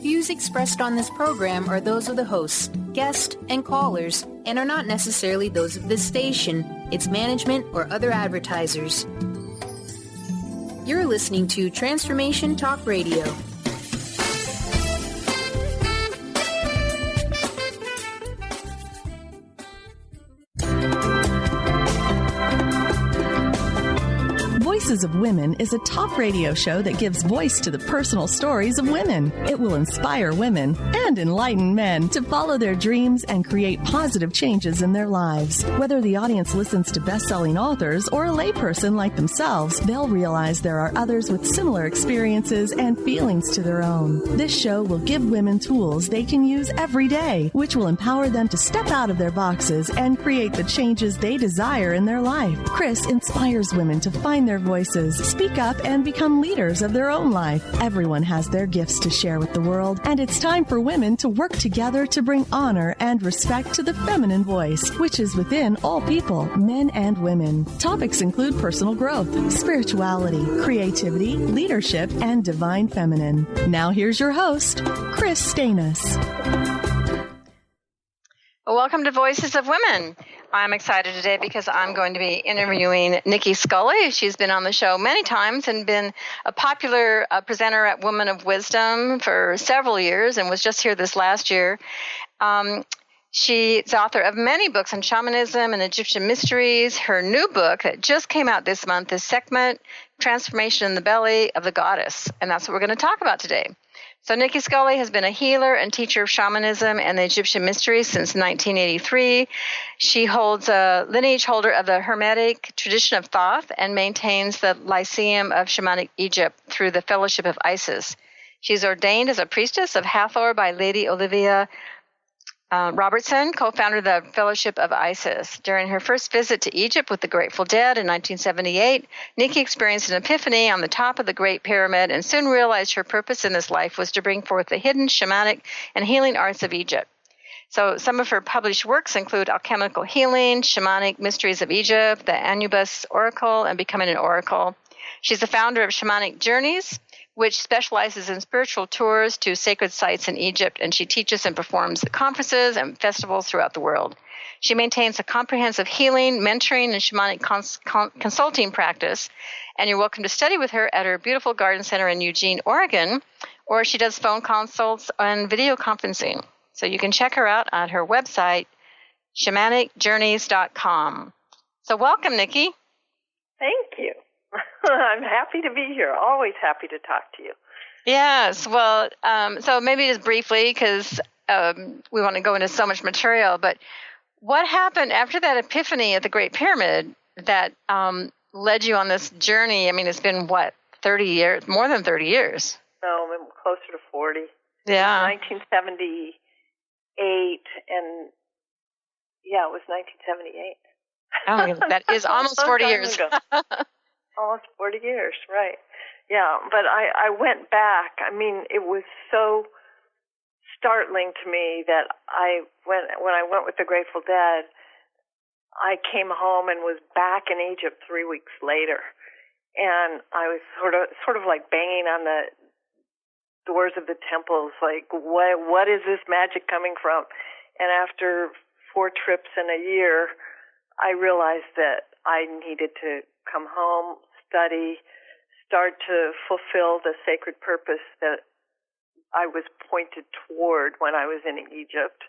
Views expressed on this program are those of the host, guest, and callers, and are not necessarily those of this station, its management, or other advertisers. You're listening to Transformation Talk Radio. Voices of Women is a talk radio show that gives voice to the personal stories of women. It will inspire women and enlighten men to follow their dreams and create positive changes in their lives. Whether the audience listens to best-selling authors or a layperson like themselves, they'll realize there are others with similar experiences and feelings to their own. This show will give women tools they can use every day, which will empower them to step out of their boxes and create the changes they desire in their life. Kris inspires women to find their voices, speak up, and become leaders of their own life. Everyone has their gifts to share with the world, and it's time for women to work together to bring honor and respect to the feminine voice, which is within all people, men and women. Topics include personal growth, spirituality, creativity, leadership, and divine feminine. Now here's your host, Kris Steinnes. Welcome to Voices of Women. I'm excited today because I'm going to be interviewing Nicki Scully. She's been on the show many times and been a popular presenter at Women of Wisdom for several years and was just here this last year. She's the author of many books on shamanism and Egyptian mysteries. Her new book that just came out this month is Sekhmet, Transformation in the Belly of the Goddess. And that's what we're going to talk about today. So Nicki Scully has been a healer and teacher of shamanism and the Egyptian mysteries since 1983. She holds a lineage holder of the Hermetic tradition of Thoth and maintains the Lyceum of Shamanic Egypt through the Fellowship of Isis. She's ordained as a priestess of Hathor by Lady Olivia Robertson, co-founder of the Fellowship of Isis. During her first visit to Egypt with the Grateful Dead in 1978, Nicki experienced an epiphany on the top of the Great Pyramid and soon realized her purpose in this life was to bring forth the hidden shamanic and healing arts of Egypt. So some of her published works include Alchemical Healing, Shamanic Mysteries of Egypt, the Anubis Oracle, and Becoming an Oracle. She's the founder of Shamanic Journeys, which specializes in spiritual tours to sacred sites in Egypt, and she teaches and performs at conferences and festivals throughout the world. She maintains a comprehensive healing, mentoring, and shamanic consulting practice, and you're welcome to study with her at her beautiful garden center in Eugene, Oregon, or she does phone consults and video conferencing. So you can check her out on her website, shamanicjourneys.com. So welcome, Nicki. Thank you. I'm happy to be here. Always happy to talk to you. Yes. Well, so maybe just briefly, because we want to go into so much material, but what happened after that epiphany at the Great Pyramid that led you on this journey? I mean, it's been, 30 years, more than 30 years? No, closer to 40. Yeah. 1978, and yeah, it was 1978. Oh, my goodness. That is almost 40 years. Almost 40 years, right. Yeah, but I went back. I mean, it was so startling to me that when I went with the Grateful Dead, I came home and was back in Egypt 3 weeks later. And I was sort of like banging on the doors of the temples, like, what is this magic coming from? And after 4 trips in a year, I realized that I needed to come home, study, start to fulfill the sacred purpose that I was pointed toward when I was in Egypt.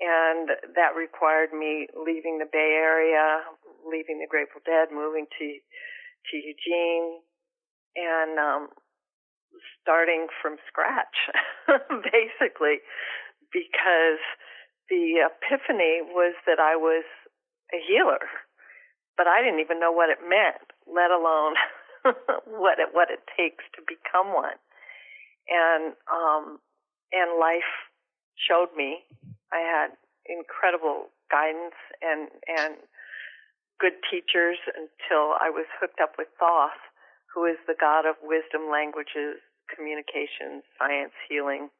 And that required me leaving the Bay Area, leaving the Grateful Dead, moving to Eugene, and starting from scratch, basically, because the epiphany was that I was a healer. But I didn't even know what it meant, let alone what it takes to become one. And life showed me. I had incredible guidance and good teachers until I was hooked up with Thoth, who is the god of wisdom, languages, communication, science, healing,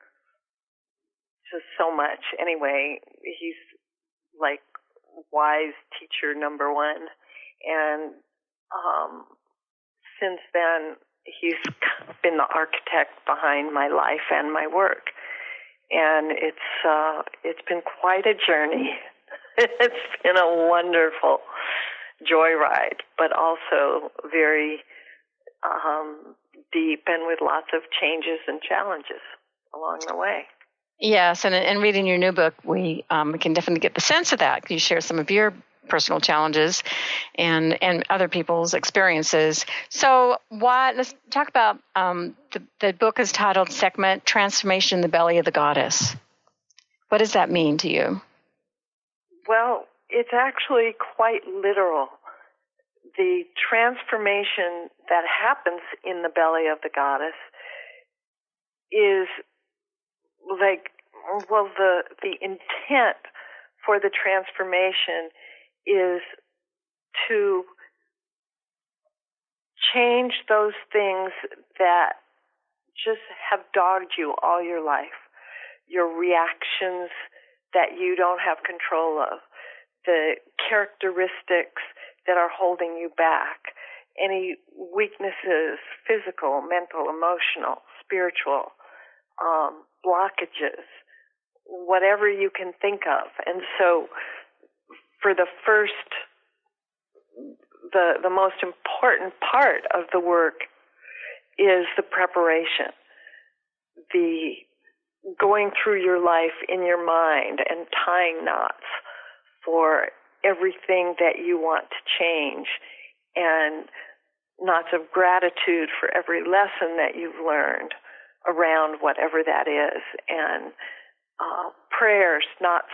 just so much. Anyway, he's like wise teacher number one. And since then, he's been the architect behind my life and my work. And it's been quite a journey. It's been a wonderful joyride, but also very deep and with lots of changes and challenges along the way. Yes, and reading your new book, we can definitely get the sense of that. You share some of your personal challenges and other people's experiences. So let's talk about the book is titled Sekhmet, Transformation in the Belly of the Goddess. What does that mean to you? Well, it's actually quite literal. The transformation that happens in the belly of the goddess is like, well, the intent for the transformation is to change those things that just have dogged you all your life, your reactions that you don't have control of, the characteristics that are holding you back, any weaknesses, physical, mental, emotional, spiritual, blockages, whatever you can think of. And so for the most important part of the work is the preparation, the going through your life in your mind and tying knots for everything that you want to change, and knots of gratitude for every lesson that you've learned around whatever that is, and prayers, knots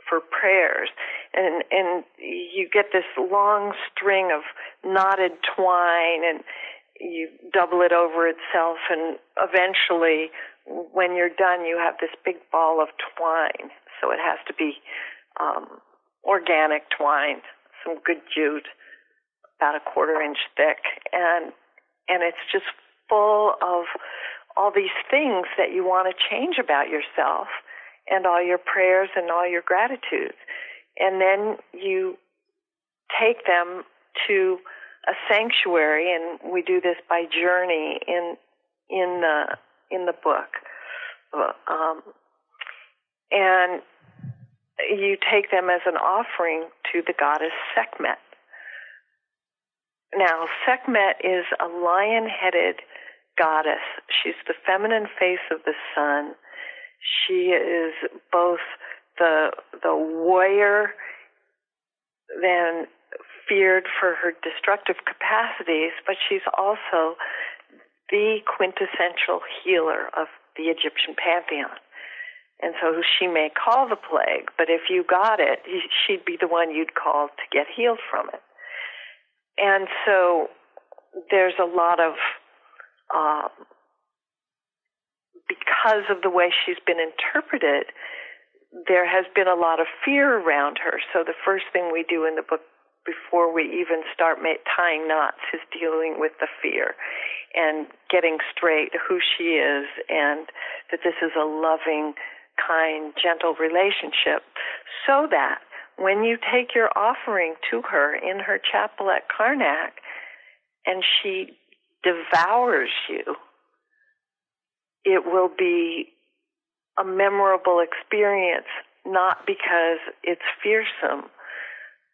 for prayers, and you get this long string of knotted twine, and you double it over itself, and eventually, when you're done, you have this big ball of twine. So it has to be organic twine, some good jute, about a 1/4 inch thick, and it's just full of all these things that you want to change about yourself, and all your prayers and all your gratitudes. And then you take them to a sanctuary, and we do this by journey in the book. And you take them as an offering to the goddess Sekhmet. Now, Sekhmet is a lion-headed goddess. She's the feminine face of the sun. She is both the warrior, then feared for her destructive capacities, but she's also the quintessential healer of the Egyptian pantheon. And so she may call the plague, but if you got it, she'd be the one you'd call to get healed from it. And so there's a lot of, because of the way she's been interpreted, there has been a lot of fear around her. So the first thing we do in the book before we even start tying knots is dealing with the fear and getting straight who she is, and that this is a loving, kind, gentle relationship, so that when you take your offering to her in her chapel at Karnak and she devours you, it will be a memorable experience, not because it's fearsome,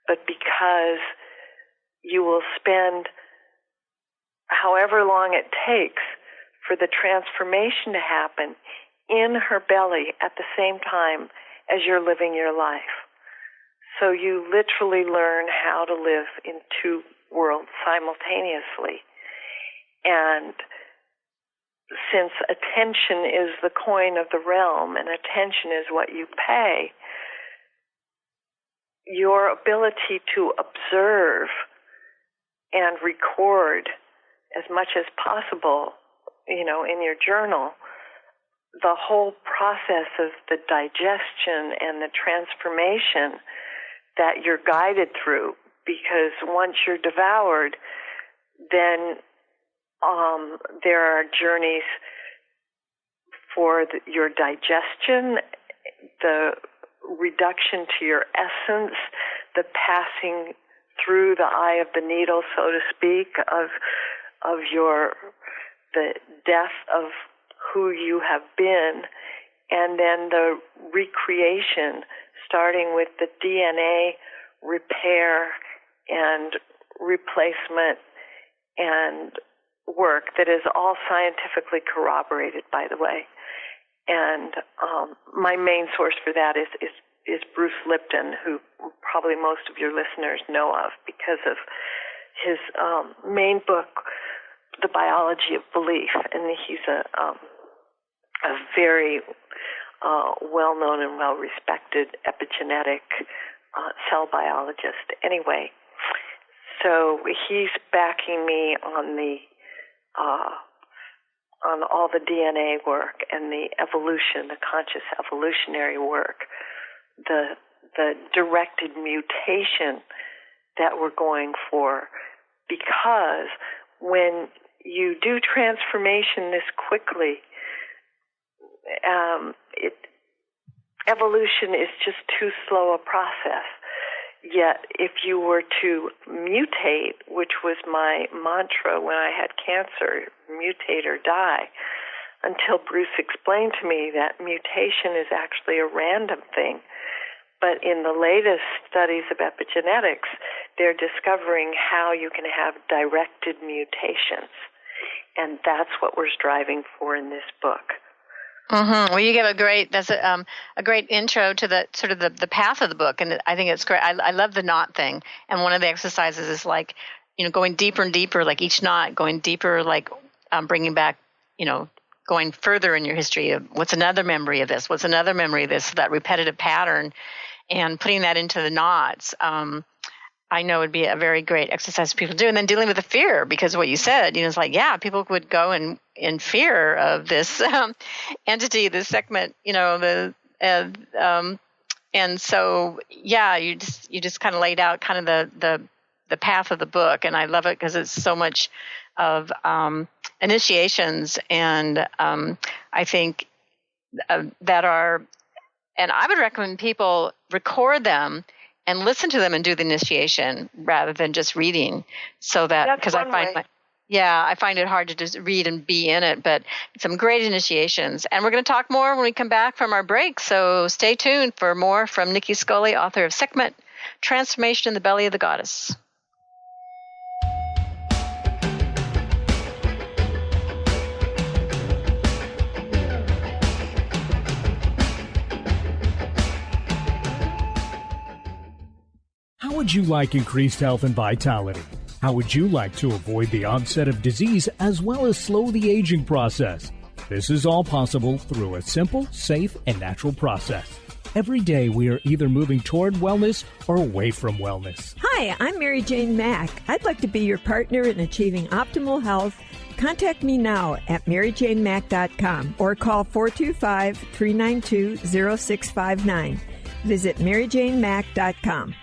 but because you will spend however long it takes for the transformation to happen in her belly at the same time as you're living your life. So you literally learn how to live in two worlds simultaneously. And since attention is the coin of the realm and attention is what you pay, your ability to observe and record as much as possible, in your journal, the whole process of the digestion and the transformation that you're guided through, because once you're devoured, then there are journeys for your digestion, the reduction to your essence, the passing through the eye of the needle, so to speak, of the death of who you have been, and then the recreation, starting with the DNA repair and replacement and work that is all scientifically corroborated, by the way. And my main source for that is Bruce Lipton, who probably most of your listeners know of because of his main book, The Biology of Belief. And he's a very well-known and well-respected epigenetic cell biologist. Anyway, so he's backing me on all the DNA work and the evolution, the conscious evolutionary work, the directed mutation that we're going for, because when you do transformation this quickly, evolution is just too slow a process. Yet, if you were to mutate, which was my mantra when I had cancer, mutate or die, until Bruce explained to me that mutation is actually a random thing. But in the latest studies of epigenetics, they're discovering how you can have directed mutations. And that's what we're striving for in this book. Mm-hmm. Well, you give a great intro to the sort of the path of the book, and I think it's great. I love the knot thing, and one of the exercises is like, going deeper and deeper, like each knot going deeper, like bringing back, going further in your history of what's another memory of this, what's another memory of this, that repetitive pattern, and putting that into the knots. I know would be a very great exercise for people to do. And then dealing with the fear, because what you said, it's like, people would go in fear of this entity, the Sekhmet, and so, you just kind of laid out kind of the path of the book. And I love it because it's so much of initiations, and I think that are, and I would recommend people record them and listen to them and do the initiation rather than just reading, so that, because I find it hard to just read and be in it, but some great initiations. And we're going to talk more when we come back from our break, so stay tuned for more from Nicki Scully, author of Sekhmet, Transformation in the Belly of the Goddess. How would you like increased health and vitality? How would you like to avoid the onset of disease as well as slow the aging process? This is all possible through a simple, safe, and natural process. Every day we are either moving toward wellness or away from wellness. Hi, I'm Mary Jane Mack. I'd like to be your partner in achieving optimal health. Contact me now at maryjanemack.com or call 425-392-0659. Visit maryjanemack.com.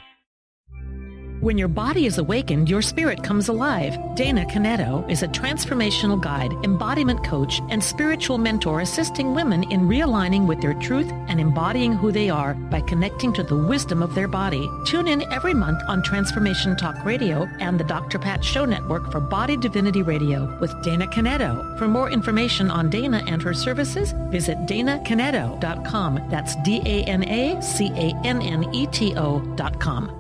When your body is awakened, your spirit comes alive. Dana Canetto is a transformational guide, embodiment coach, and spiritual mentor assisting women in realigning with their truth and embodying who they are by connecting to the wisdom of their body. Tune in every month on Transformation Talk Radio and the Dr. Pat Show Network for Body Divinity Radio with Dana Canetto. For more information on Dana and her services, visit danacanetto.com. That's DANACANNETO.com.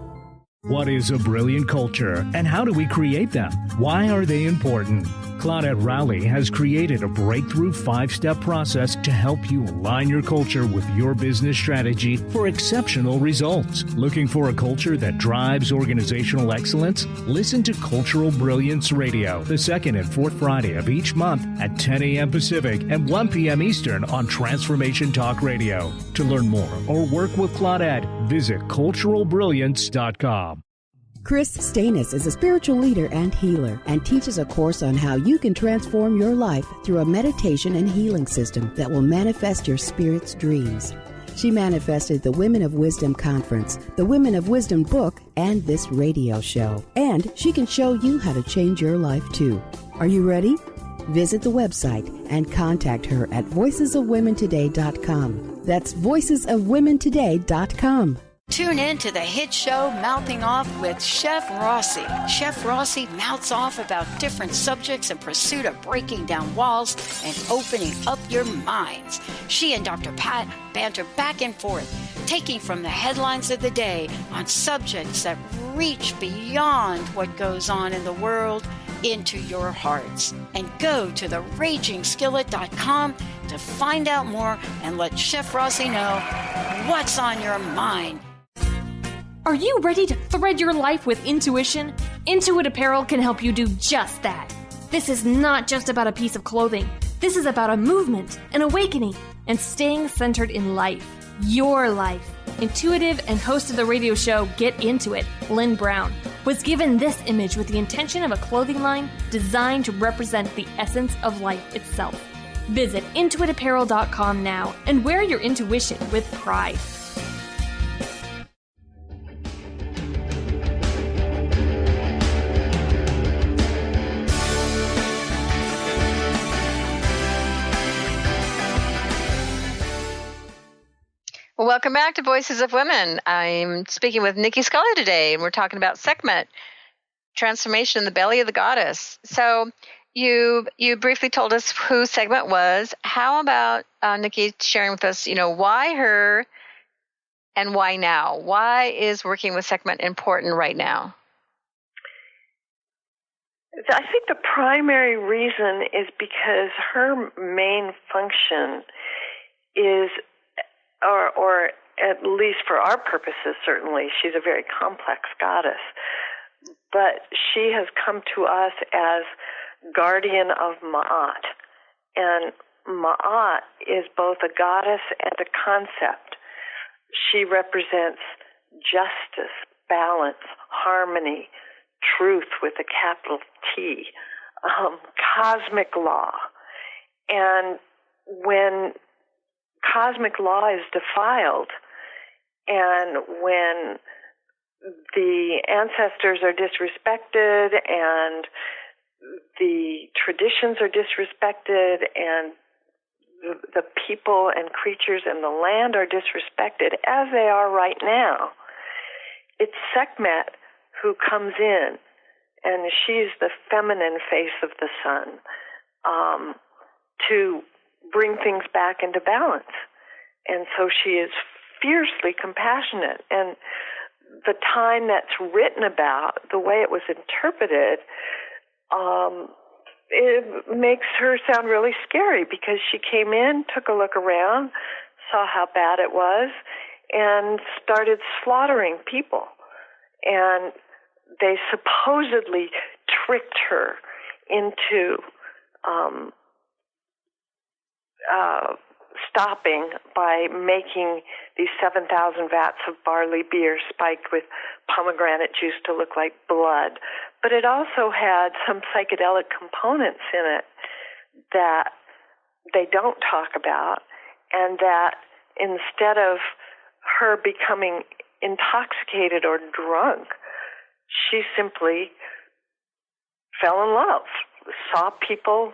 What is a brilliant culture, and how do we create them? Why are they important? Claudette Rowley has created a breakthrough 5-step process to help you align your culture with your business strategy for exceptional results. Looking for a culture that drives organizational excellence? Listen to Cultural Brilliance Radio, the second and fourth Friday of each month at 10 a.m. Pacific and 1 p.m. Eastern on Transformation Talk Radio. To learn more or work with Claudette, visit culturalbrilliance.com. Kris Steinnes is a spiritual leader and healer and teaches a course on how you can transform your life through a meditation and healing system that will manifest your spirit's dreams. She manifested the Women of Wisdom Conference, the Women of Wisdom book, and this radio show. And she can show you how to change your life too. Are you ready? Visit the website and contact her at voicesofwomentoday.com. That's voicesofwomentoday.com. Tune in to the hit show Mouthing Off with Chef Rossi. Chef Rossi mouths off about different subjects in pursuit of breaking down walls and opening up your minds. She and Dr. Pat banter back and forth, taking from the headlines of the day on subjects that reach beyond what goes on in the world into your hearts. And go to theragingskillet.com to find out more and let Chef Rossi know what's on your mind. Are you ready to thread your life with intuition? Intuit Apparel can help you do just that. This is not just about a piece of clothing. This is about a movement, an awakening, and staying centered in life. Your life. Intuitive and host of the radio show Get Into It, Lynn Brown, was given this image with the intention of a clothing line designed to represent the essence of life itself. Visit intuitapparel.com now and wear your intuition with pride. Welcome back to Voices of Women. I'm speaking with Nicki Scully today, and we're talking about Sekhmet, transformation in the belly of the goddess. So you briefly told us who Sekhmet was. How about Nicki sharing with us, why her and why now? Why is working with Sekhmet important right now? I think the primary reason is because her main function is, or at least for our purposes, certainly, she's a very complex goddess, but she has come to us as guardian of Ma'at. And Ma'at is both a goddess and a concept. She represents justice, balance, harmony, truth with a capital T, cosmic law. And when cosmic law is defiled, and when the ancestors are disrespected, and the traditions are disrespected, and the people and creatures and the land are disrespected, as they are right now, it's Sekhmet who comes in, and she's the feminine face of the sun, to bring things back into balance. And so she is fiercely compassionate. And the time that's written about, the way it was interpreted, it makes her sound really scary, because she came in, took a look around, saw how bad it was, and started slaughtering people. And they supposedly tricked her into stopping by making these 7,000 vats of barley beer spiked with pomegranate juice to look like blood. But it also had some psychedelic components in it that they don't talk about, and that instead of her becoming intoxicated or drunk, she simply fell in love, saw people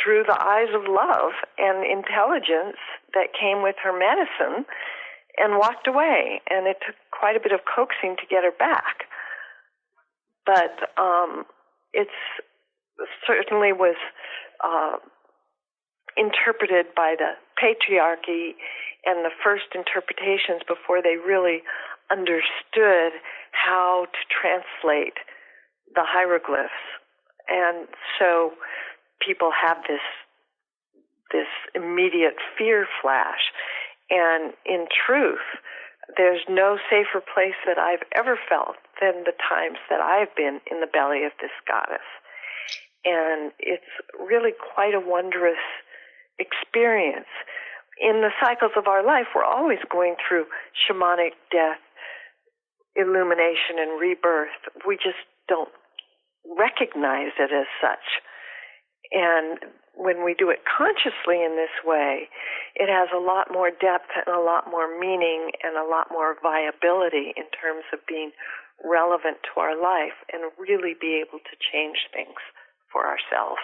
through the eyes of love and intelligence that came with her medicine, and walked away. And it took quite a bit of coaxing to get her back. But it certainly was interpreted by the patriarchy and the first interpretations before they really understood how to translate the hieroglyphs. And so people have this immediate fear flash. And in truth, there's no safer place that I've ever felt than the times that I've been in the belly of this goddess. And it's really quite a wondrous experience. In the cycles of our life, we're always going through shamanic death, illumination, and rebirth. We just don't recognize it as such. And when we do it consciously in this way, it has a lot more depth and a lot more meaning and a lot more viability in terms of being relevant to our life and really be able to change things for ourselves.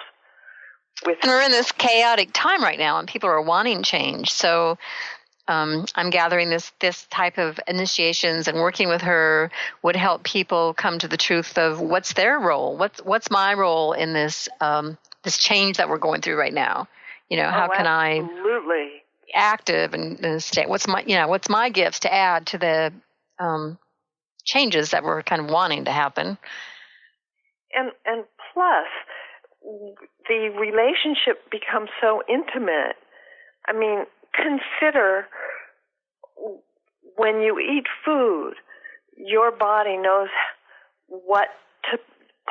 And we're in this chaotic time right now, and people are wanting change. So I'm gathering this type of initiations, and working with her would help people come to the truth of what's their role, what's my role in this this change that we're going through right now. How can I absolutely active and stay? What's my gifts to add to the changes that we're kind of wanting to happen? And plus, the relationship becomes so intimate. I mean, consider when you eat food, your body knows what to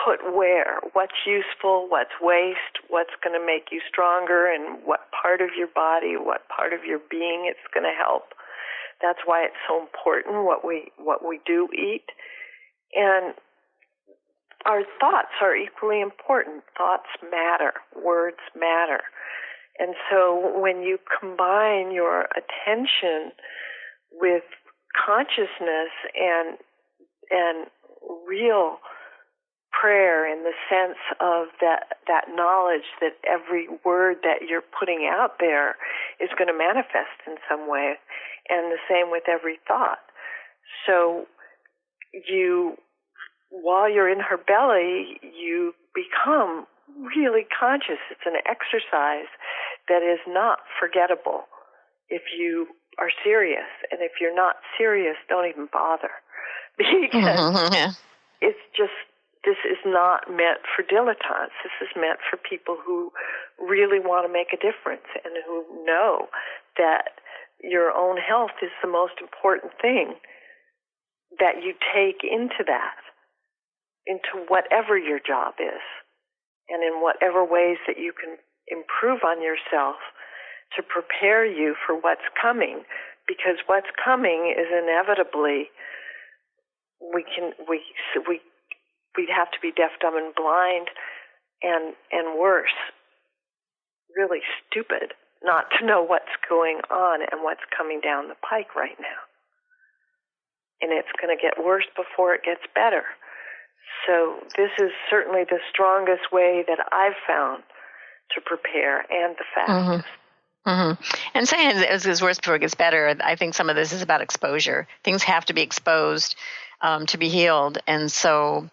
put where, what's useful, what's waste, what's going to make you stronger, and what part of your body, what part of your being it's going to help. That's why it's so important what we do eat. And our thoughts are equally important. Thoughts matter. Words matter. And so when you combine your attention with consciousness and real prayer, in the sense of that knowledge that every word that you're putting out there is going to manifest in some way, and the same with every thought. So while you're in her belly, you become really conscious. It's an exercise that is not forgettable if you are serious. And if you're not serious, don't even bother. Because it's just, this is not meant for dilettantes. This is meant for people who really want to make a difference and who know that your own health is the most important thing that you take into that, into whatever your job is, and in whatever ways that you can improve on yourself to prepare you for what's coming, because what's coming is inevitably, we'd have to be deaf, dumb, and blind, and worse, really stupid, not to know what's going on and what's coming down the pike right now. And it's going to get worse before it gets better. So this is certainly the strongest way that I've found to prepare, and the fastest. And saying it gets worse before it gets better, I think some of this is about exposure. Things have to be exposed to be healed. And so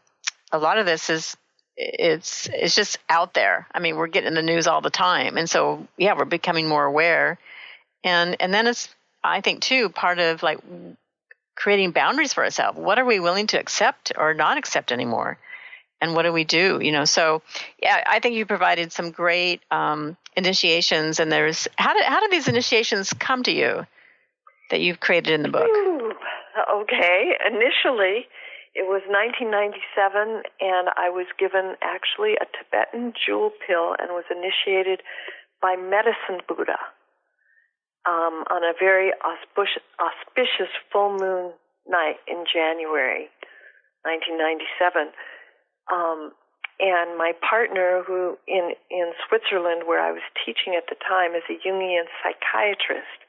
a lot of this is, it's just out there. I mean, we're getting in the news all the time. And so, yeah, we're becoming more aware. And then it's, I think, too, part of like creating boundaries for ourselves. What are we willing to accept or not accept anymore? And what do we do? So yeah, I think you provided some great initiations. And there's, how do these initiations come to you that you've created in the book? Okay. Initially, it was 1997, and I was given actually a Tibetan jewel pill and was initiated by Medicine Buddha on a very auspicious full moon night in January 1997. And my partner, who in Switzerland, where I was teaching at the time, is a Jungian psychiatrist,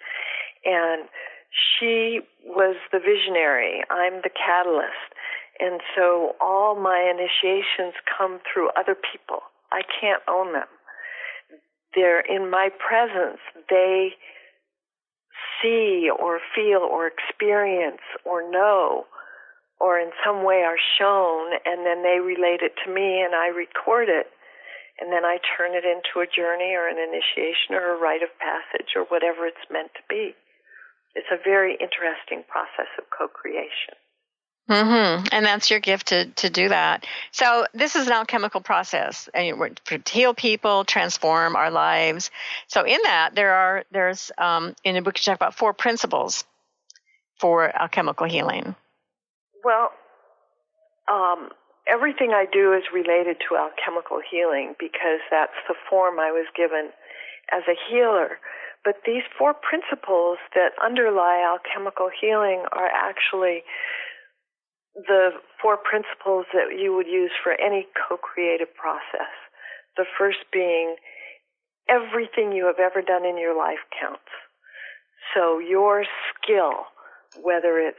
and she was the visionary. I'm the catalyst. And so all my initiations come through other people. I can't own them. They're in my presence. They see or feel or experience or know or in some way are shown, and then they relate it to me, and I record it, and then I turn it into a journey or an initiation or a rite of passage or whatever it's meant to be. It's a very interesting process of co-creation. And that's your gift to do that. So this is an alchemical process, and we're to heal people, transform our lives. So in that, there's in the book you talk about 4 principles for alchemical healing. Well, everything I do is related to alchemical healing because that's the form I was given as a healer. But these 4 principles that underlie alchemical healing are actually the 4 principles that you would use for any co-creative process. The first being, everything you have ever done in your life counts. So your skill, whether it's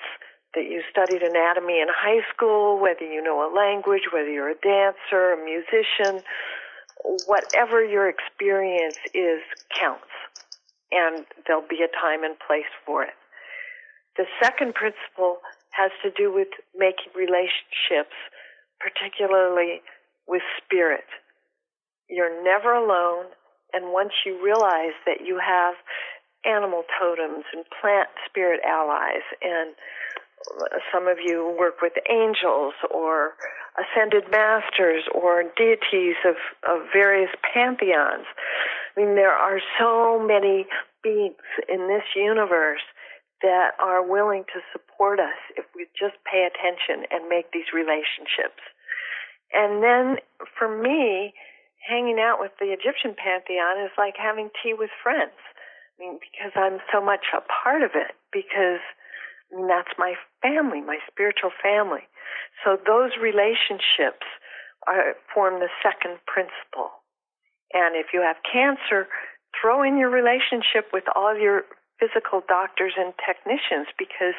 that you studied anatomy in high school, whether you know a language, whether you're a dancer, a musician, whatever your experience is counts. and there'll be a time and place for it. The second principle has to do with making relationships, particularly with spirit. You're never alone, and once you realize that you have animal totems and plant spirit allies, and some of you work with angels or ascended masters or deities of various pantheons. I mean, there are so many beings in this universe that are willing to support us if we just pay attention and make these relationships. And then, for me, hanging out with the Egyptian pantheon is like having tea with friends. I mean, because I'm so much a part of it, because that's my family, my spiritual family. So those relationships form the second principle. And if you have cancer, throw in your relationship with all your physical doctors and technicians, because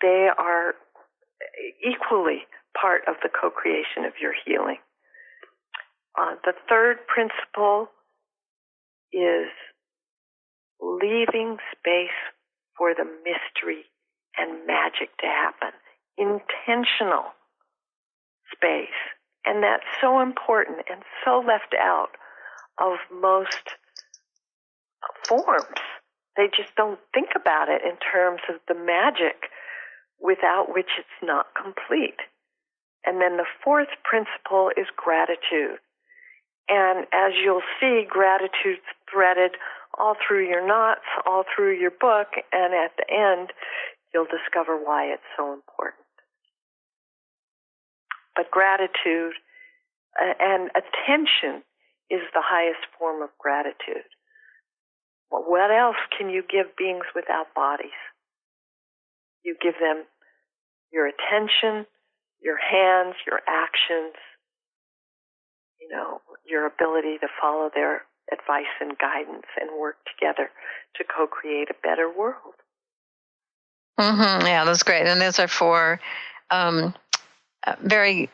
they are equally part of the co-creation of your healing. The third principle is leaving space for the mystery and magic to happen. Intentional space. And that's so important and so left out of most forms. They just don't think about it in terms of the magic without which it's not complete. And then the fourth principle is gratitude. And as you'll see, gratitude's threaded all through your knots, all through your book, and at the end, you'll discover why it's so important. But gratitude and attention is the highest form of gratitude. Well, what else can you give beings without bodies? You give them your attention, your hands, your actions, your ability to follow their advice and guidance and work together to co-create a better world. Mm-hmm. Yeah, that's great. And those are for very,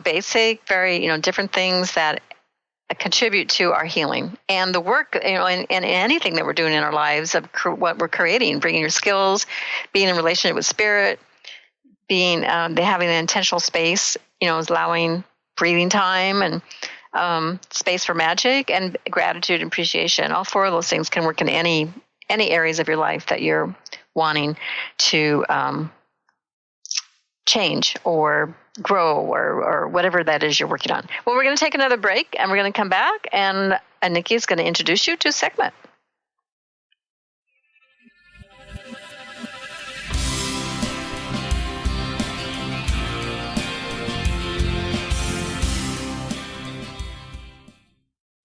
basic, very, different things that contribute to our healing and the work, and anything that we're doing in our lives of what we're creating, bringing your skills, being in relationship with spirit, being having an intentional space, is allowing breathing time and space for magic and gratitude and appreciation. All four of those things can work in any areas of your life that you're wanting to change or grow or whatever that is you're working on. Well, we're going to take another break, and we're going to come back, and Nicki is going to introduce you to Sekhmet.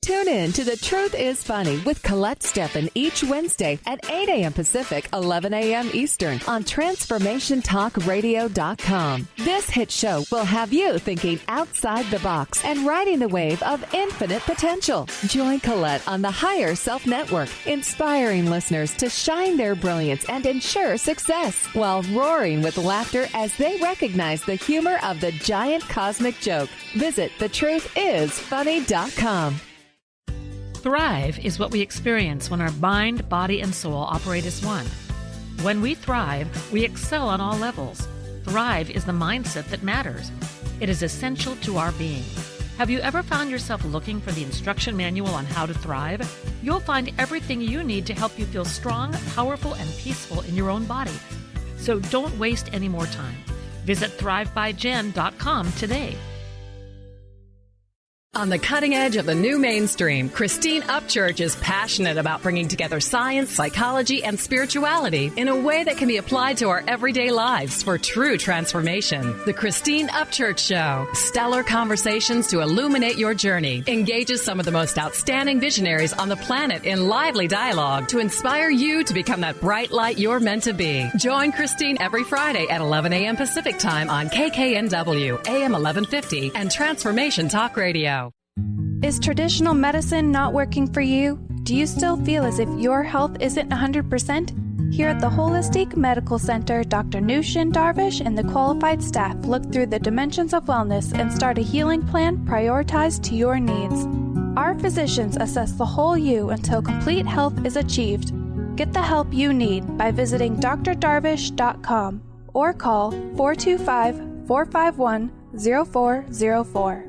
Tune in to The Truth is Funny with Colette Steffen each Wednesday at 8 a.m. Pacific, 11 a.m. Eastern on TransformationTalkRadio.com. This hit show will have you thinking outside the box and riding the wave of infinite potential. Join Colette on the Higher Self Network, inspiring listeners to shine their brilliance and ensure success while roaring with laughter as they recognize the humor of the giant cosmic joke. Visit thetruthisfunny.com. Thrive is what we experience when our mind, body, and soul operate as one. When we thrive, we excel on all levels. Thrive is the mindset that matters. It is essential to our being. Have you ever found yourself looking for the instruction manual on how to thrive? You'll find everything you need to help you feel strong, powerful, and peaceful in your own body. So don't waste any more time. Visit thrivebyjen.com today. On the cutting edge of the new mainstream, Christine Upchurch is passionate about bringing together science, psychology, and spirituality in a way that can be applied to our everyday lives for true transformation. The Christine Upchurch Show, stellar conversations to illuminate your journey, engages some of the most outstanding visionaries on the planet in lively dialogue to inspire you to become that bright light you're meant to be. Join Christine every Friday at 11 a.m. Pacific Time on KKNW, AM 1150, and Transformation Talk Radio. Is traditional medicine not working for you? Do you still feel as if your health isn't 100%? Here at the Holistic Medical Center, Dr. Nushin Darvish and the qualified staff look through the dimensions of wellness and start a healing plan prioritized to your needs. Our physicians assess the whole you until complete health is achieved. Get the help you need by visiting drdarvish.com or call 425-451-0404.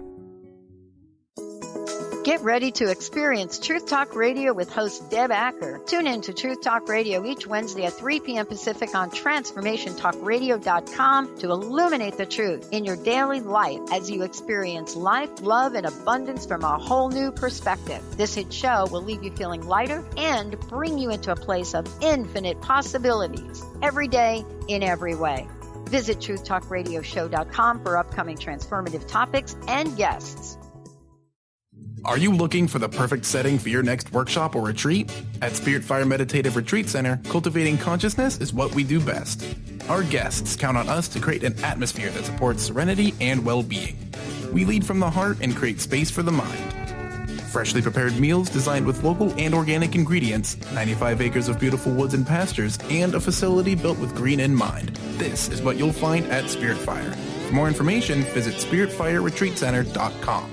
Get ready to experience Truth Talk Radio with host Deb Acker. Tune in to Truth Talk Radio each Wednesday at 3 p.m. Pacific on TransformationTalkRadio.com to illuminate the truth in your daily life as you experience life, love, and abundance from a whole new perspective. This hit show will leave you feeling lighter and bring you into a place of infinite possibilities every day in every way. Visit TruthTalkRadioshow.com for upcoming transformative topics and guests. Are you looking for the perfect setting for your next workshop or retreat? At Spirit Fire Meditative Retreat Center, cultivating consciousness is what we do best. Our guests count on us to create an atmosphere that supports serenity and well-being. We lead from the heart and create space for the mind. Freshly prepared meals designed with local and organic ingredients, 95 acres of beautiful woods and pastures, and a facility built with green in mind. This is what you'll find at Spirit Fire. For more information, visit spiritfireretreatcenter.com.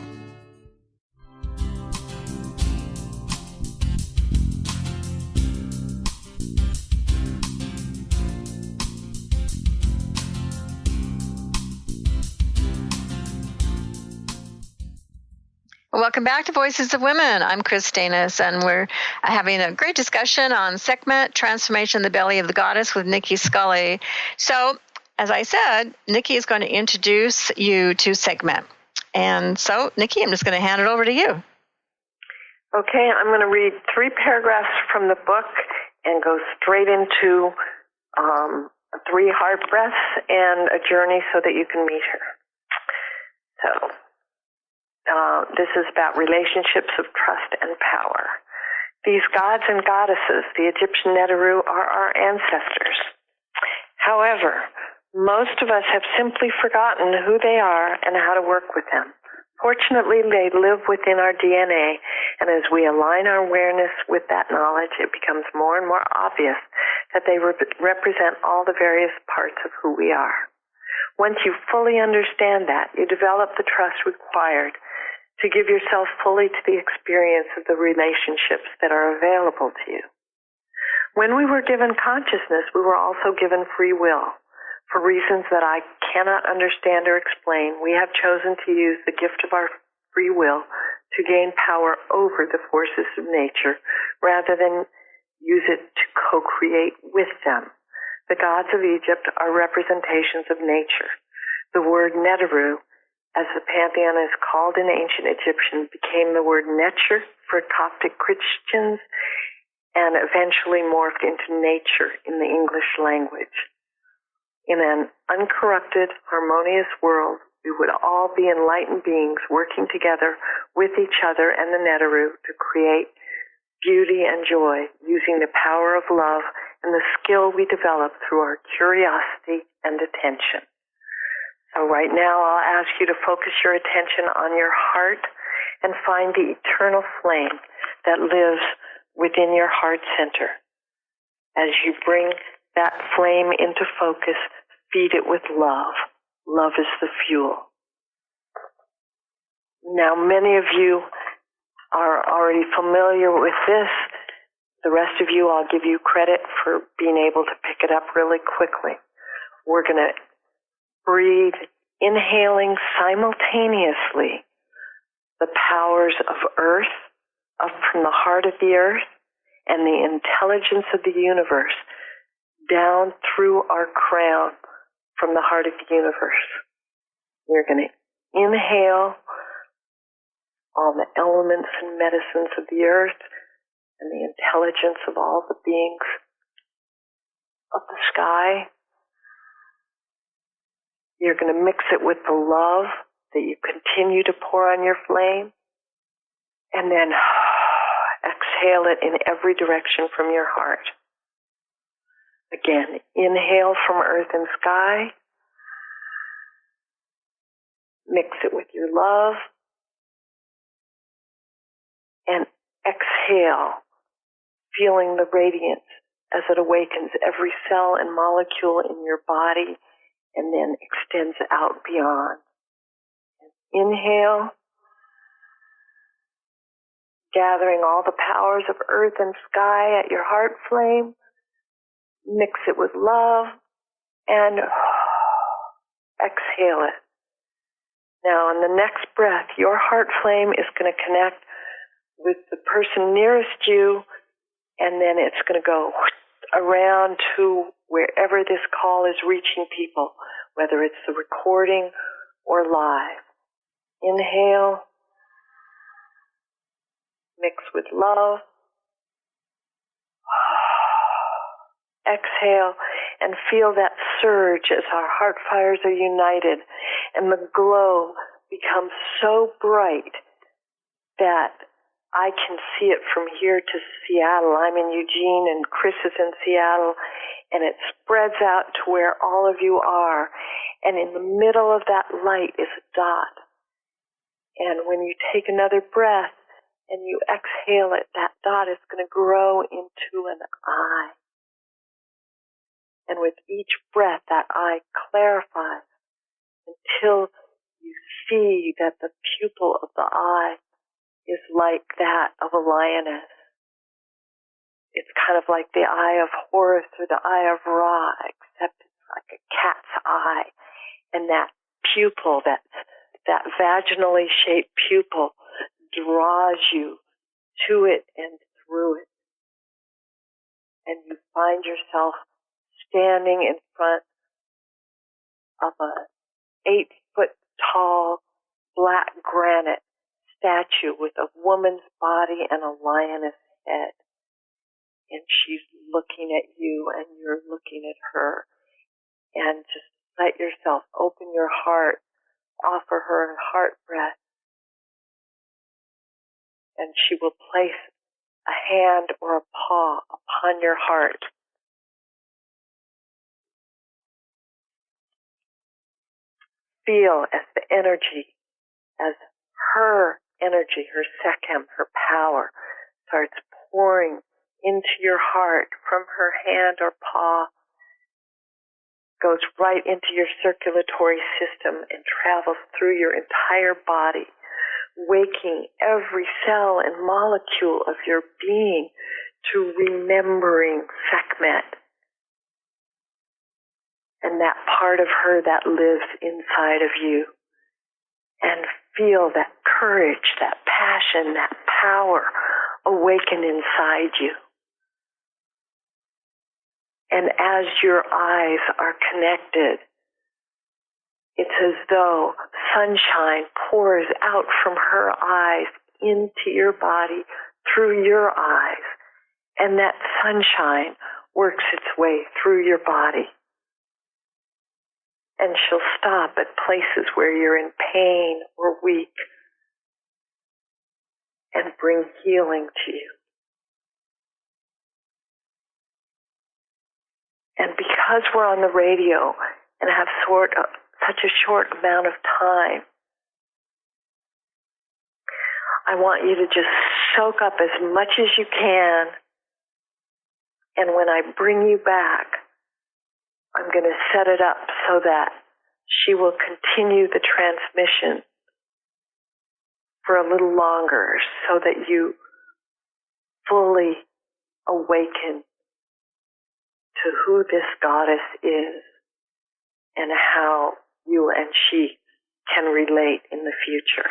Welcome back to Voices of Women. I'm Kris Steinnes, and we're having a great discussion on Sekhmet, Transformation in the Belly of the Goddess with Nicki Scully. So, as I said, Nicki is going to introduce you to Sekhmet. And so, Nicki, I'm just going to hand it over to you. Okay, I'm going to read 3 paragraphs from the book and go straight into 3 heart breaths and a journey so that you can meet her. So, this is about relationships of trust and power. These gods and goddesses, the Egyptian Neteru, are our ancestors. However, most of us have simply forgotten who they are and how to work with them. Fortunately, they live within our DNA, and as we align our awareness with that knowledge, it becomes more and more obvious that they represent all the various parts of who we are. Once you fully understand that, you develop the trust required to give yourself fully to the experience of the relationships that are available to you. When we were given consciousness, we were also given free will. For reasons that I cannot understand or explain, we have chosen to use the gift of our free will to gain power over the forces of nature rather than use it to co-create with them. The gods of Egypt are representations of nature. The word Neteru, as the pantheon is called in ancient Egyptian, became the word Netcher for Coptic Christians and eventually morphed into nature in the English language. In an uncorrupted, harmonious world, we would all be enlightened beings working together with each other and the Neteru to create beauty and joy using the power of love and the skill we develop through our curiosity and attention. So right now I'll ask you to focus your attention on your heart and find the eternal flame that lives within your heart center. As you bring that flame into focus, feed it with love. Love is the fuel. Now, many of you are already familiar with this. The rest of you, I'll give you credit for being able to pick it up really quickly. We're going to breathe, inhaling simultaneously the powers of earth, up from the heart of the earth, and the intelligence of the universe, down through our crown from the heart of the universe. You're going to inhale all the elements and medicines of the earth and the intelligence of all the beings of the sky. You're going to mix it with the love that you continue to pour on your flame, and then exhale it in every direction from your heart. Again, inhale from earth and sky, mix it with your love, and exhale, feeling the radiance as it awakens every cell and molecule in your body and then extends out beyond. Inhale, gathering all the powers of earth and sky at your heart flame. Mix it with love and exhale it. Now, in the next breath, your heart flame is going to connect with the person nearest you, and then it's going to go around to wherever this call is reaching people, whether it's the recording or live. Inhale, mix with love. Exhale and feel that surge as our heart fires are united and the glow becomes so bright that I can see it from here to Seattle. I'm in Eugene and Chris is in Seattle, and it spreads out to where all of you are. And in the middle of that light is a dot. And when you take another breath and you exhale it, that dot is going to grow into an eye. And with each breath, that eye clarifies until you see that the pupil of the eye is like that of a lioness. It's kind of like the eye of Horus or the eye of Ra, except it's like a cat's eye. And that pupil, that vaginally shaped pupil, draws you to it and through it. And you find yourself standing in front of a 8-foot-tall black granite statue with a woman's body and a lioness head. And she's looking at you and you're looking at her. And just let yourself open your heart, offer her a heart breath. And she will place a hand or a paw upon your heart. Feel as the energy, as her energy, her Sekhem, her power, starts pouring into your heart from her hand or paw, goes right into your circulatory system and travels through your entire body, waking every cell and molecule of your being to remembering Sekhmet. And that part of her that lives inside of you. And feel that courage, that passion, that power awaken inside you. And as your eyes are connected, it's as though sunshine pours out from her eyes into your body through your eyes. And that sunshine works its way through your body. And she'll stop at places where you're in pain or weak and bring healing to you. And because we're on the radio and have such a short amount of time, I want you to just soak up as much as you can. And when I bring you back, I'm going to set it up so that she will continue the transmission for a little longer so that you fully awaken to who this goddess is and how you and she can relate in the future.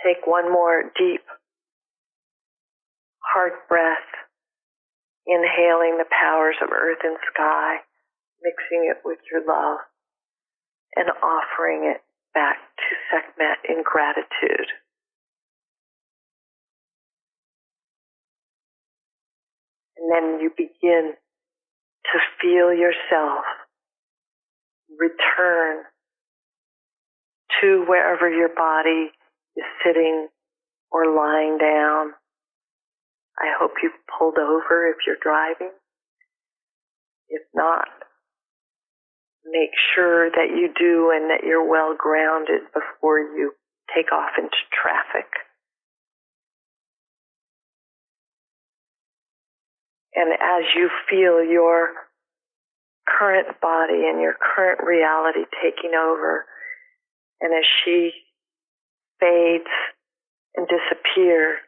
Take one more deep, hard breath. Inhaling the powers of earth and sky, mixing it with your love, and offering it back to Sekhmet in gratitude. And then you begin to feel yourself return to wherever your body is sitting or lying down. I hope you've pulled over if you're driving. If not, make sure that you do and that you're well grounded before you take off into traffic. And as you feel your current body and your current reality taking over, and as she fades and disappear,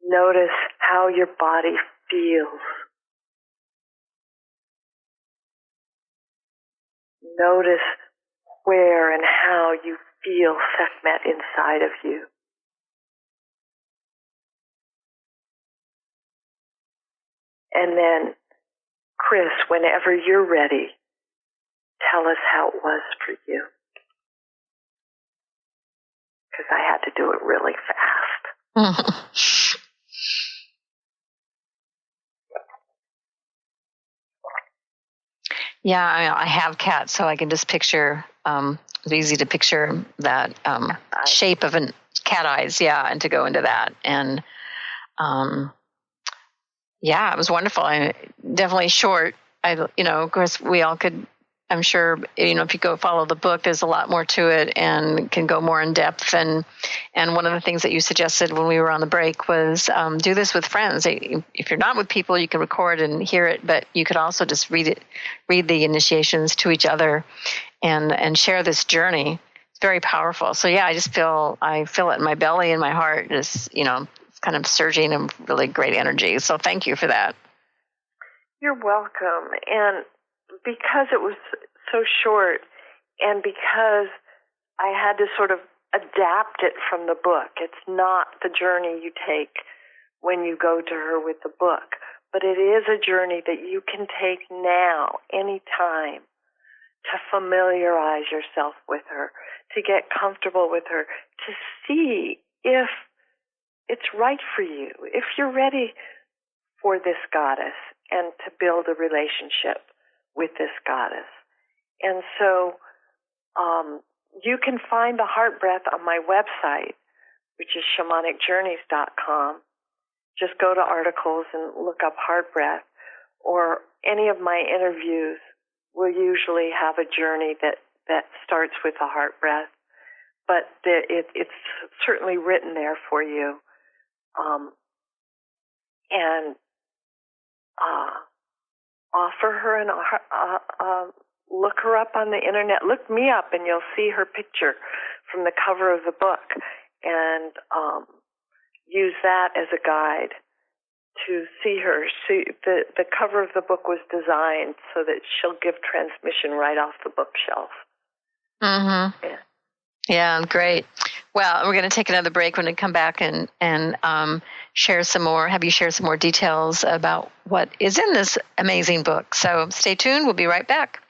notice how your body feels. Notice where and how you feel Sekhmet inside of you. And then, Kris, whenever you're ready, tell us how it was for you. Because I had to do it really fast. Yeah, I have cats, so I can just picture, it's easy to picture that shape of a cat eyes, and to go into that. And, it was wonderful. Definitely short. Of course, we all could, I'm sure, if you go follow the book, there's a lot more to it and can go more in depth. And one of the things that you suggested when we were on the break was do this with friends. If you're not with people, you can record and hear it, but you could also just read the initiations to each other and share this journey. It's very powerful. So I just feel it in my belly and my heart, just, kind of surging in really great energy. So thank you for that. You're welcome. And because it was so short and because I had to sort of adapt it from the book, it's not the journey you take when you go to her with the book, but it is a journey that you can take now, anytime, to familiarize yourself with her, to get comfortable with her, to see if it's right for you, if you're ready for this goddess and to build a relationship with this goddess. And so you can find the heart breath on my website, which is shamanicjourneys.com. Just go to articles and look up heart breath, or any of my interviews will usually have a journey that starts with a heart breath, but it's certainly written there for you. And offer her and look her up on the internet. Look me up and you'll see her picture from the cover of the book, and use that as a guide to see her. See, the cover of the book was designed so that she'll give transmission right off the bookshelf. Mm-hmm. Yeah, great. Well, we're going to take another break. When we come back and share some more, have you share some more details about what is in this amazing book. So stay tuned. We'll be right back.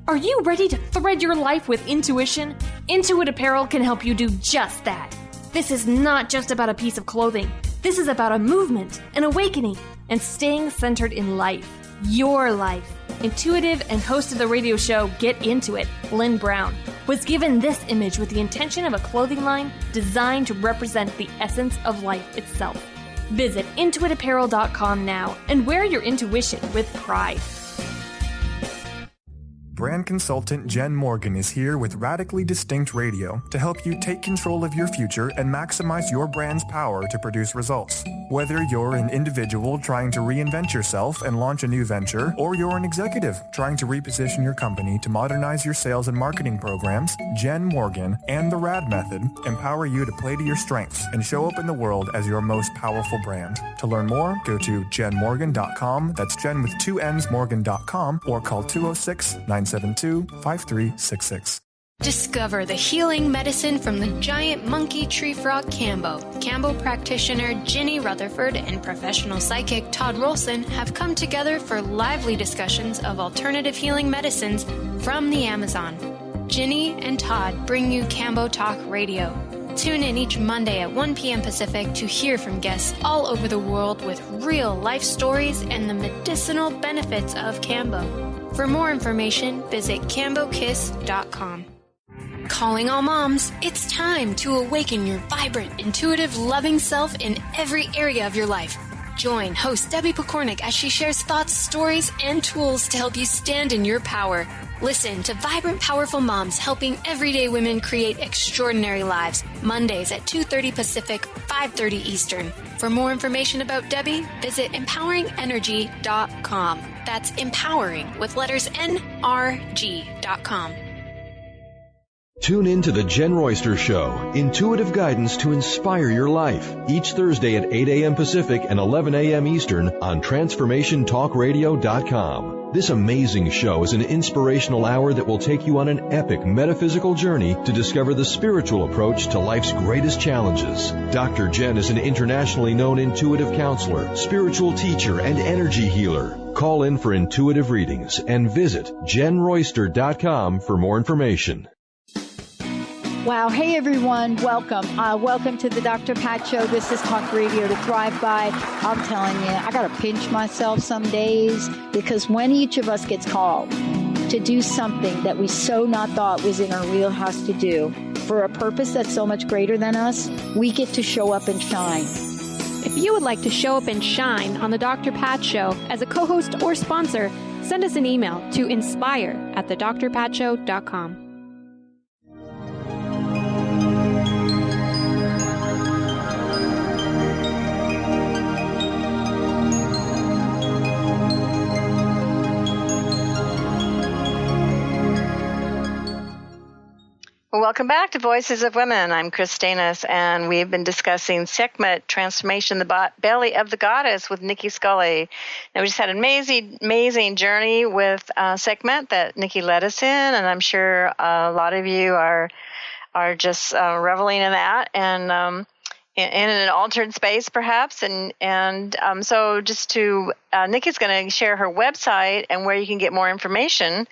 Are you ready to thread your life with intuition? Intuit Apparel can help you do just that. This is not just about a piece of clothing. This is about a movement, an awakening, and staying centered in life. Your life. Intuitive and host of the radio show Get Into It, Lynn Brown, was given this image with the intention of a clothing line designed to represent the essence of life itself. Visit intuitapparel.com now and wear your intuition with pride. Brand consultant Jen Morgan is here with Radically Distinct Radio to help you take control of your future and maximize your brand's power to produce results. Whether you're an individual trying to reinvent yourself and launch a new venture, or you're an executive trying to reposition your company to modernize your sales and marketing programs, Jen Morgan and the RAD Method empower you to play to your strengths and show up in the world as your most powerful brand. To learn more, go to jenmorgan.com, that's Jen with 2 N's, Morgan.com, or call 206-972-5366. Discover the healing medicine from the giant monkey tree frog Cambo. Cambo practitioner Ginny Rutherford and professional psychic Todd Rolson have come together for lively discussions of alternative healing medicines from the Amazon. Ginny and Todd bring you Cambo Talk Radio. Tune in each Monday at 1 p.m. Pacific to hear from guests all over the world with real life stories and the medicinal benefits of Cambo. For more information, visit cambokiss.com. Calling all moms, it's time to awaken your vibrant, intuitive, loving self in every area of your life. Join host Debbie Pokornik as she shares thoughts, stories, and tools to help you stand in your power. Listen to Vibrant, Powerful Moms helping everyday women create extraordinary lives. Mondays at 2:30 Pacific, 5:30 Eastern. For more information about Debbie, visit empoweringenergy.com. That's empowering with letters NRG.com. Tune in to the Jen Royster Show, intuitive guidance to inspire your life, each Thursday at 8 a.m. Pacific and 11 a.m. Eastern on TransformationTalkRadio.com. This amazing show is an inspirational hour that will take you on an epic metaphysical journey to discover the spiritual approach to life's greatest challenges. Dr. Jen is an internationally known intuitive counselor, spiritual teacher, and energy healer. Call in for intuitive readings and visit JenRoyster.com for more information. Wow. Hey, everyone. Welcome. Welcome to the Dr. Pat Show. This is Talk Radio to Thrive By. I'm telling you, I got to pinch myself some days because when each of us gets called to do something that we so not thought was in our wheelhouse to do for a purpose that's so much greater than us, we get to show up and shine. If you would like to show up and shine on the Dr. Pat Show as a co-host or sponsor, send us an email to inspire@thedrpatshow.com. Welcome back to Voices of Women. I'm Kris Steinnes, and we've been discussing Sekhmet, Transformation, the Belly of the Goddess with Nicki Scully. Now, we just had an amazing journey with Sekhmet that Nicki led us in, and I'm sure a lot of you are just reveling in that and in an altered space, perhaps. So just to Nicki's going to share her website and where you can get more information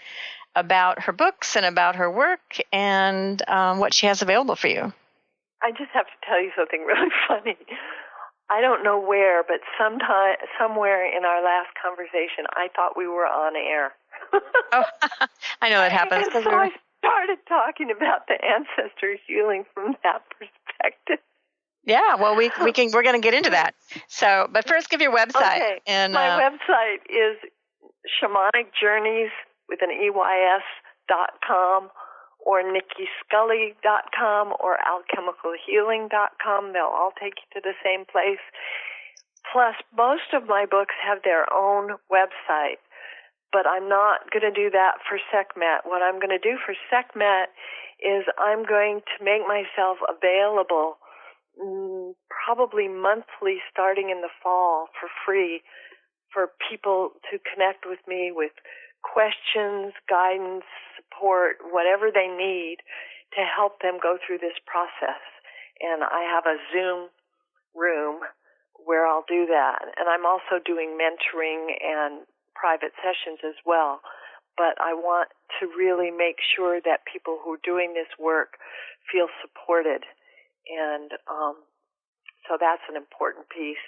about her books and about her work and what she has available for you. I just have to tell you something really funny. I don't know where, but somewhere in our last conversation, I thought we were on air. Oh, I know that happens. And so I started talking about the ancestor healing from that perspective. Yeah, well, we're going to get into that. So, but first, give your website. Okay, and my website is Shamanic Journeys with an EYS.com or NickiScully.com or AlchemicalHealing.com. They'll all take you to the same place. Plus, most of my books have their own website, but I'm not going to do that for Sekhmet. What I'm going to do for Sekhmet is I'm going to make myself available probably monthly starting in the fall for free for people to connect with me with questions, guidance, support, whatever they need to help them go through this process. And I have a Zoom room where I'll do that. And I'm also doing mentoring and private sessions as well. But I want to really make sure that people who are doing this work feel supported. And so that's an important piece.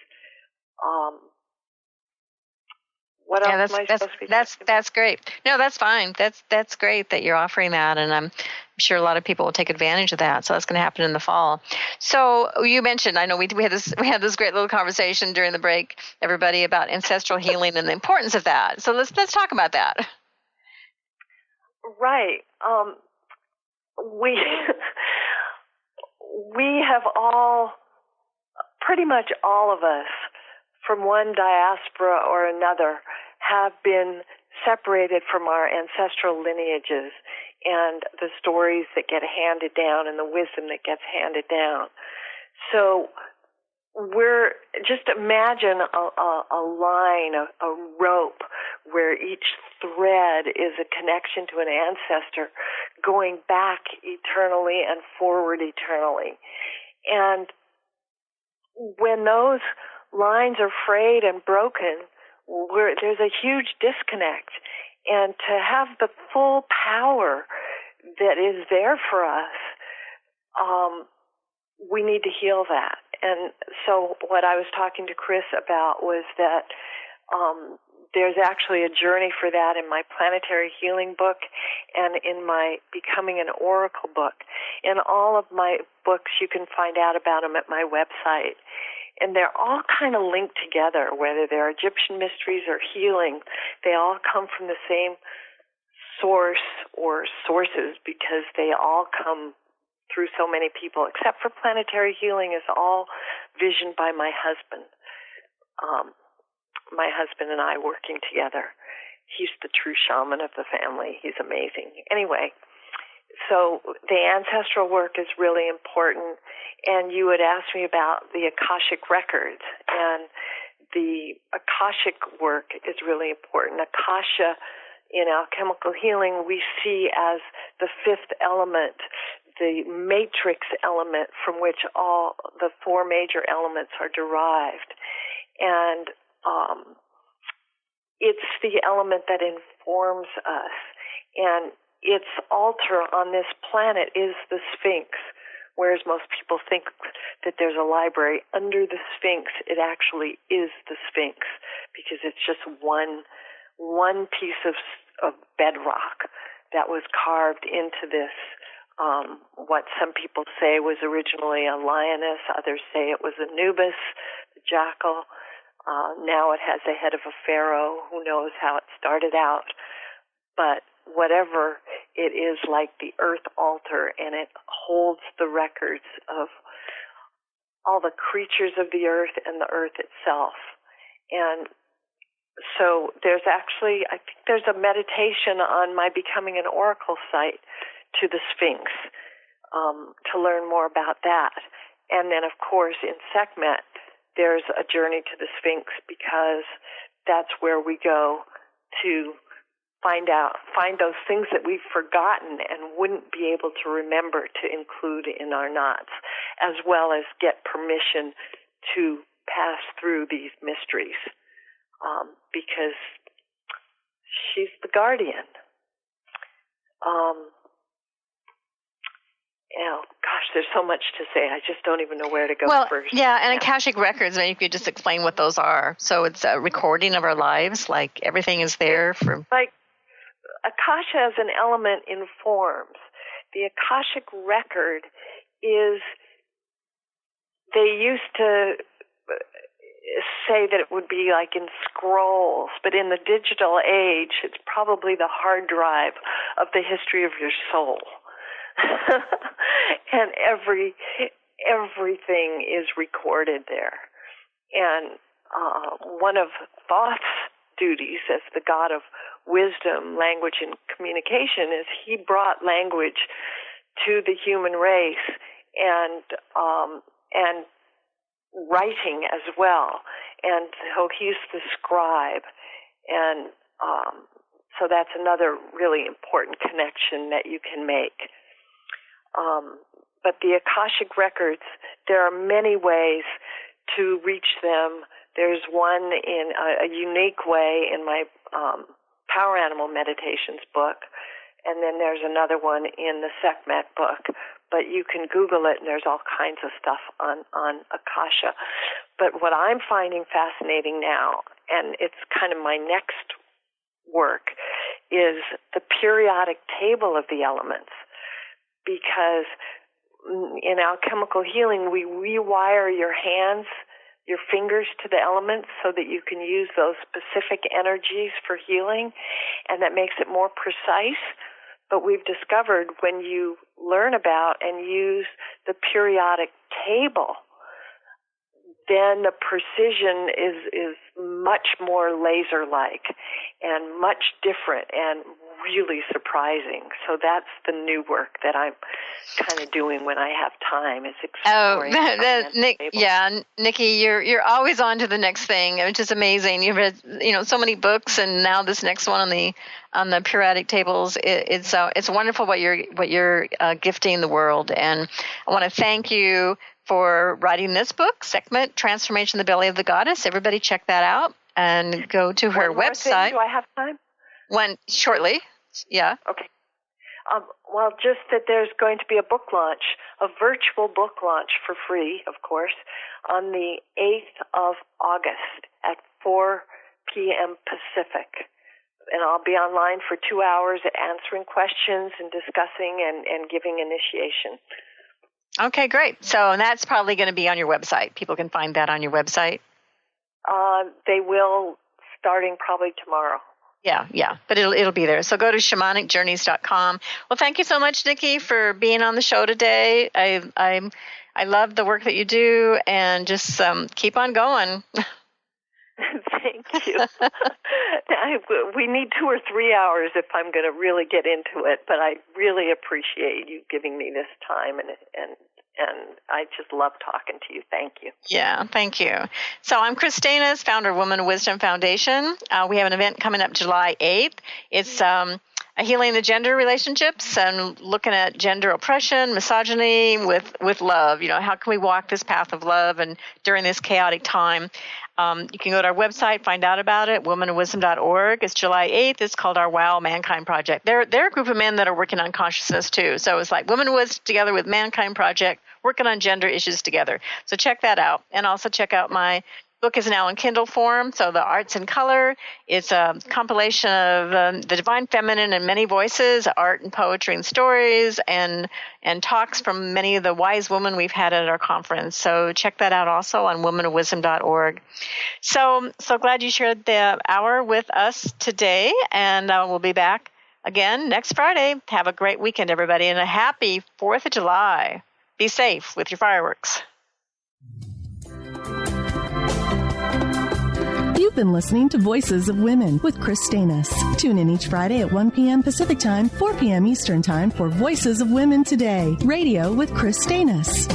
What else am I supposed to be talking about? That's great. No, that's fine. That's great that you're offering that, and I'm sure a lot of people will take advantage of that. So that's going to happen in the fall. So you mentioned, I know we had this great little conversation during the break, everybody, about ancestral healing and the importance of that. So let's talk about that. Right. We have all, pretty much all of us, from one diaspora or another, have been separated from our ancestral lineages and the stories that get handed down and the wisdom that gets handed down. So just imagine a line, a rope, where each thread is a connection to an ancestor going back eternally and forward eternally. And when those lines are frayed and broken, there's a huge disconnect. And to have the full power that is there for us, we need to heal that. And so what I was talking to Kris about was that there's actually a journey for that in my Planetary Healing book and in my Becoming an Oracle book. In all of my books, you can find out about them at my website. And they're all kind of linked together, whether they're Egyptian mysteries or healing. They all come from the same source or sources because they all come through so many people, except for planetary healing is all visioned by my husband. My husband and I working together. He's the true shaman of the family. He's amazing. Anyway, so the ancestral work is really important. And you had asked me about the Akashic records. And the Akashic work is really important. Akasha, in alchemical healing, we see as the fifth element, the matrix element from which all the four major elements are derived. And it's the element that informs us. And its altar on this planet is the Sphinx, whereas most people think that there's a library under the Sphinx. It actually is the Sphinx because it's just one piece of bedrock that was carved into this, what some people say was originally a lioness, others say it was Anubis, the jackal. Now it has the head of a pharaoh. Who knows how it started out. But whatever it is, like the earth altar, and it holds the records of all the creatures of the earth and the earth itself. And so there's actually, I think there's a meditation on my becoming an oracle site to the Sphinx to learn more about that. And then, of course, in Sekhmet, there's a journey to the Sphinx because that's where we go to find those things that we've forgotten and wouldn't be able to remember to include in our knots, as well as get permission to pass through these mysteries, because she's the guardian. Gosh, there's so much to say. I just don't even know where to go first. Yeah, and Akashic records, maybe you could just explain what those are. So it's a recording of our lives, like everything is there for... Like, Akasha as an element informs. The Akashic record is, they used to say that it would be like in scrolls, but in the digital age, it's probably the hard drive of the history of your soul. And everything is recorded there. And one of Thoth's duties as the god of wisdom, language, and communication is he brought language to the human race and writing as well. And so he's the scribe. And so that's another really important connection that you can make. But the Akashic records, there are many ways to reach them. There's one in a unique way in my Power Animal Meditations book, and then there's another one in the Sekhmet book. But you can Google it, and there's all kinds of stuff on Akasha. But what I'm finding fascinating now, and it's kind of my next work, is the periodic table of the elements. Because in alchemical healing, we rewire your hands, your fingers to the elements so that you can use those specific energies for healing, and that makes it more precise. But we've discovered when you learn about and use the periodic table, then the precision is much more laser-like and much different and really surprising. So that's the new work that I'm kind of doing when I have time, is exploring. Nicki, you're always on to the next thing, which is amazing. You've read so many books, and now this next one on the periodic tables. It's wonderful what you're gifting the world, and I want to thank you for writing this book, Sekhmet, Transformation in the Belly of the Goddess. Everybody check that out and go to her website. Do I have time? Shortly, yeah. Okay. Well, just that there's going to be a book launch, a virtual book launch for free, of course, on the 8th of August at 4 p.m. Pacific. And I'll be online for 2 hours answering questions and discussing and giving initiation. Okay, great. So that's probably going to be on your website. People can find that on your website. They will, starting probably tomorrow. Yeah, but it'll be there. So go to shamanicjourneys.com. Well, thank you so much, Nicki, for being on the show today. I love the work that you do, and just keep on going. Thank you. We need 2 or 3 hours if I'm going to really get into it, but I really appreciate you giving me this time, and I just love talking to you. Thank you. Yeah, thank you. So I'm Kris Steinnes, founder of Women of Wisdom Foundation. We have an event coming up July 8th. It's a healing the gender relationships and looking at gender oppression, misogyny with love. How can we walk this path of love and during this chaotic time? You can go to our website, find out about it, womenofwisdom.org. It's July 8th. It's called our Wow Mankind Project. They're a group of men that are working on consciousness, too. So it's like Women of Wisdom together with Mankind Project, working on gender issues together. So check that out. And also check out my book is now in Kindle form, so The Arts in Color. It's a compilation of the divine feminine in many voices, art and poetry and stories, and talks from many of the wise women we've had at our conference. So check that out also on womenofwisdom.org. So glad you shared the hour with us today, and we'll be back again next Friday. Have a great weekend, everybody, and a happy 4th of July. Be safe with your fireworks. You've been listening to Voices of Women with Kris Steinnes. Tune in each Friday at 1 p.m. Pacific Time, 4 p.m. Eastern Time for Voices of Women Today, radio with Kris Steinnes.